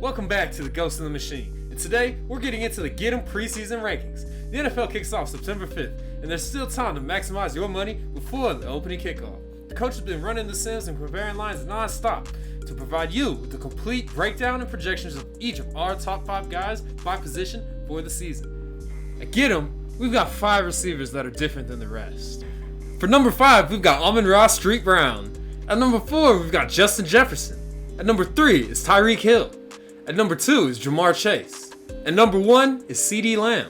Welcome back to the Ghost in the Machine, and today we're getting into the Get 'em preseason rankings. The NFL kicks off September 5th, and there's still time to maximize your money before the opening kickoff. The coach has been running the sims and preparing lines non-stop to provide you with the complete breakdown and projections of each of our top 5 guys by position for the season. At Get 'em, we've got 5 receivers that are different than the rest. For number 5, we've got Amon-Ra St. Brown. At number 4, we've got Justin Jefferson. At number 3 is Tyreek Hill. At number 2 is Jamar Chase. And number 1 is CeeDee Lamb.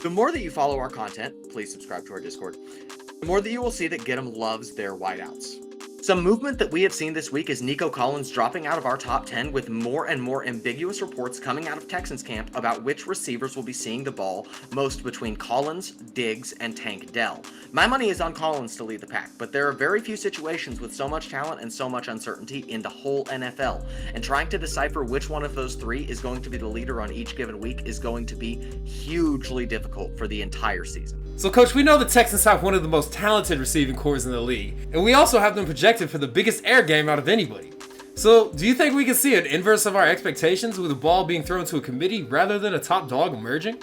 The more that you follow our content, please subscribe to our Discord, the more that you will see that Get 'em loves their wideouts. Some movement that we have seen this week is Nico Collins dropping out of our top 10 with more and more ambiguous reports coming out of Texans camp about which receivers will be seeing the ball most between Collins, Diggs, and Tank Dell. My money is on Collins to lead the pack, but there are very few situations with so much talent and so much uncertainty in the whole NFL, and trying to decipher which one of those 3 is going to be the leader on each given week is going to be hugely difficult for the entire season. So coach, we know the Texans have one of the most talented receiving corps in the league, and we also have them projected for the biggest air game out of anybody. So do you think we can see an inverse of our expectations with the ball being thrown to a committee rather than a top dog emerging?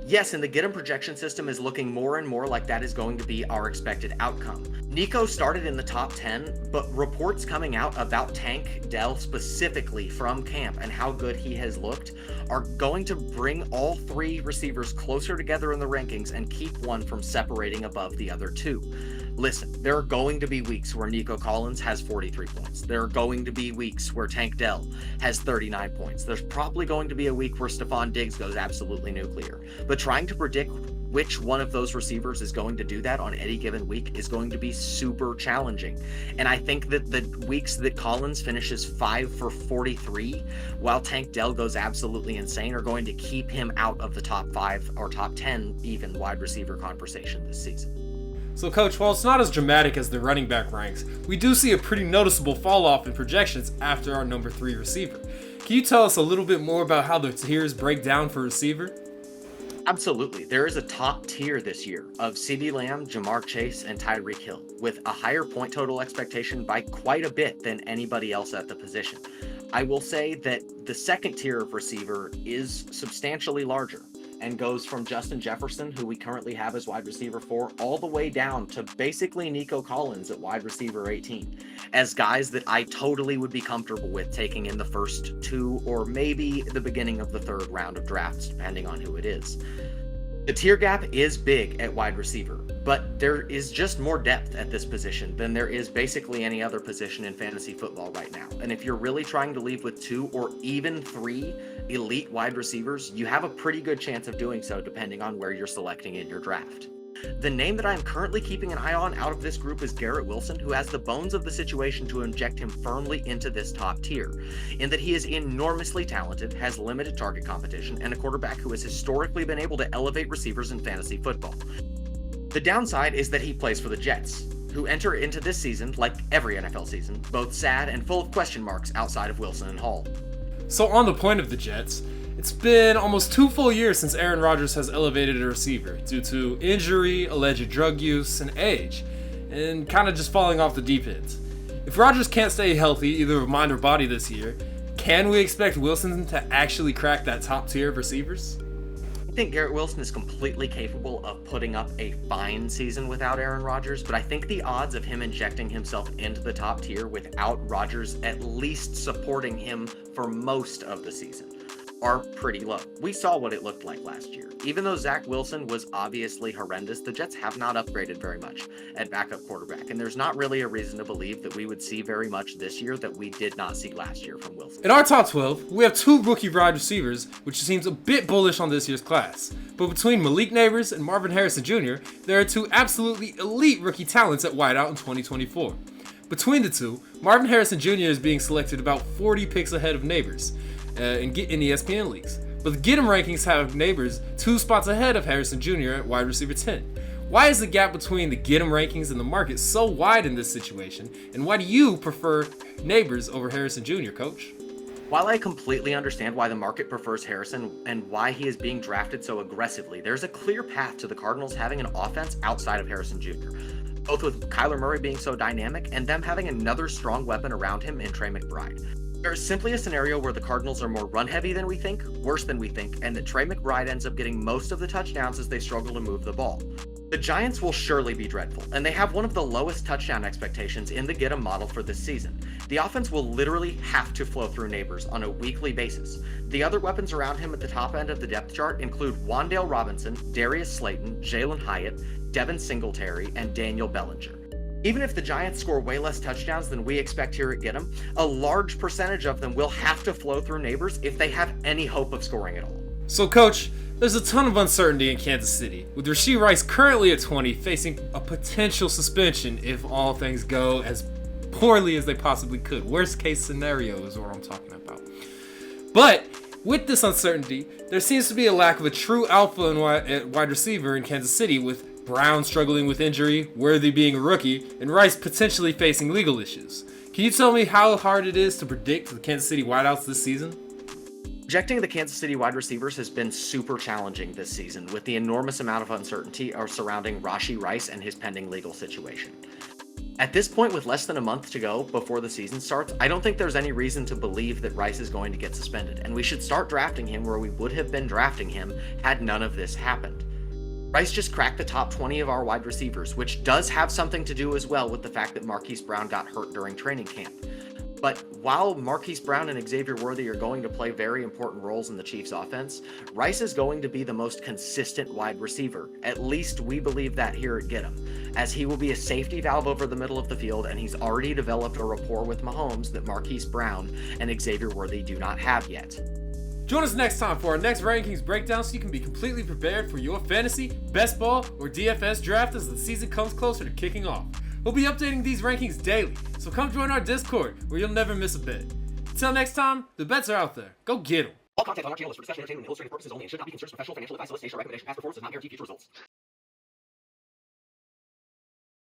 Yes, and the Get 'em projection system is looking more and more like that is going to be our expected outcome. Nico started in the top 10, but reports coming out about Tank Dell specifically from camp and how good he has looked are going to bring all 3 receivers closer together in the rankings and keep one from separating above the other 2. Listen, there are going to be weeks where Nico Collins has 43 points. There are going to be weeks where Tank Dell has 39 points. There's probably going to be a week where Stephon Diggs goes absolutely nuclear. But trying to predict which one of those receivers is going to do that on any given week is going to be super challenging. And I think that the weeks that Collins finishes 5 for 43, while Tank Dell goes absolutely insane, are going to keep him out of the top 5 or top 10 even wide receiver conversation this season. So coach, while it's not as dramatic as the running back ranks, we do see a pretty noticeable fall off in projections after our number 3 receiver. Can you tell us a little bit more about how the tiers break down for receiver? Absolutely. There is a top tier this year of CeeDee Lamb, Jamar Chase, and Tyreek Hill, with a higher point total expectation by quite a bit than anybody else at the position. I will say that the second tier of receiver is substantially larger and goes from Justin Jefferson, who we currently have as wide receiver 4, all the way down to basically Nico Collins at wide receiver 18, as guys that I totally would be comfortable with taking in the first 2 or maybe the beginning of the 3rd round of drafts, depending on who it is. The tier gap is big at wide receiver, but there is just more depth at this position than there is basically any other position in fantasy football right now. And if you're really trying to leave with 2 or even 3 elite wide receivers, you have a pretty good chance of doing so depending on where you're selecting in your draft. The name that I am currently keeping an eye on out of this group is Garrett Wilson, who has the bones of the situation to inject him firmly into this top tier, in that he is enormously talented, has limited target competition, and a quarterback who has historically been able to elevate receivers in fantasy football. The downside is that he plays for the Jets, who enter into this season, like every NFL season, both sad and full of question marks outside of Wilson and Hall. So on the point of the Jets, it's been almost 2 full years since Aaron Rodgers has elevated a receiver due to injury, alleged drug use, and age, and kind of just falling off the deep end. If Rodgers can't stay healthy, either of mind or body this year, can we expect Wilson to actually crack that top tier of receivers? I think Garrett Wilson is completely capable of putting up a fine season without Aaron Rodgers, but I think the odds of him injecting himself into the top tier without Rodgers at least supporting him for most of the season are pretty low. We saw what it looked like last year. Even though Zach Wilson was obviously horrendous, the Jets have not upgraded very much at backup quarterback, and there's not really a reason to believe that we would see very much this year that we did not see last year from Wilson. In our top 12, we have 2 rookie wide receivers, which seems a bit bullish on this year's class. But between Malik Neighbors and Marvin Harrison Jr., there are 2 absolutely elite rookie talents at wideout in 2024. Between the 2, Marvin Harrison Jr. is being selected about 40 picks ahead of Neighbors in ESPN leagues. But the Get 'em rankings have Neighbors 2 spots ahead of Harrison Jr. at wide receiver 10. Why is the gap between the Get 'em rankings and the market so wide in this situation? And why do you prefer Neighbors over Harrison Jr., coach? While I completely understand why the market prefers Harrison and why he is being drafted so aggressively, there's a clear path to the Cardinals having an offense outside of Harrison Jr., both with Kyler Murray being so dynamic and them having another strong weapon around him in Trey McBride. There's simply a scenario where the Cardinals are more run-heavy than we think, worse than we think, and that Trey McBride ends up getting most of the touchdowns as they struggle to move the ball. The Giants will surely be dreadful, and they have one of the lowest touchdown expectations in the Get 'em model for this season. The offense will literally have to flow through Neighbors on a weekly basis. The other weapons around him at the top end of the depth chart include Wan'Dale Robinson, Darius Slayton, Jalen Hyatt, Devin Singletary, and Daniel Bellinger. Even if the Giants score way less touchdowns than we expect here at Get 'em, a large percentage of them will have to flow through Neighbors if they have any hope of scoring at all. So, Coach, there's a ton of uncertainty in Kansas City, with Rashee Rice currently at 20, facing a potential suspension if all things go as poorly as they possibly could. Worst case scenario is what I'm talking about. But with this uncertainty, there seems to be a lack of a true alpha at wide receiver in Kansas City, with Brown struggling with injury, Worthy being a rookie, and Rice potentially facing legal issues. Can you tell me how hard it is to predict the Kansas City wideouts this season? Projecting the Kansas City wide receivers has been super challenging this season, with the enormous amount of uncertainty surrounding Rashee Rice and his pending legal situation. At this point, with less than a month to go before the season starts, I don't think there's any reason to believe that Rice is going to get suspended, and we should start drafting him where we would have been drafting him had none of this happened. Rice just cracked the top 20 of our wide receivers, which does have something to do as well with the fact that Marquise Brown got hurt during training camp. But while Marquise Brown and Xavier Worthy are going to play very important roles in the Chiefs' offense, Rice is going to be the most consistent wide receiver. At least we believe that here at Get 'em, as he will be a safety valve over the middle of the field, and he's already developed a rapport with Mahomes that Marquise Brown and Xavier Worthy do not have yet. Join us next time for our next rankings breakdown so you can be completely prepared for your fantasy, best ball, or DFS draft as the season comes closer to kicking off. We'll be updating these rankings daily, so come join our Discord where you'll never miss a bet. Until next time, the bets are out there. Go get 'em. All content on our channel is for discussion, entertainment, and illustrative purposes only and should not be considered professional financial advice, solicitation, or recommendation. Past performance does not guarantee future results.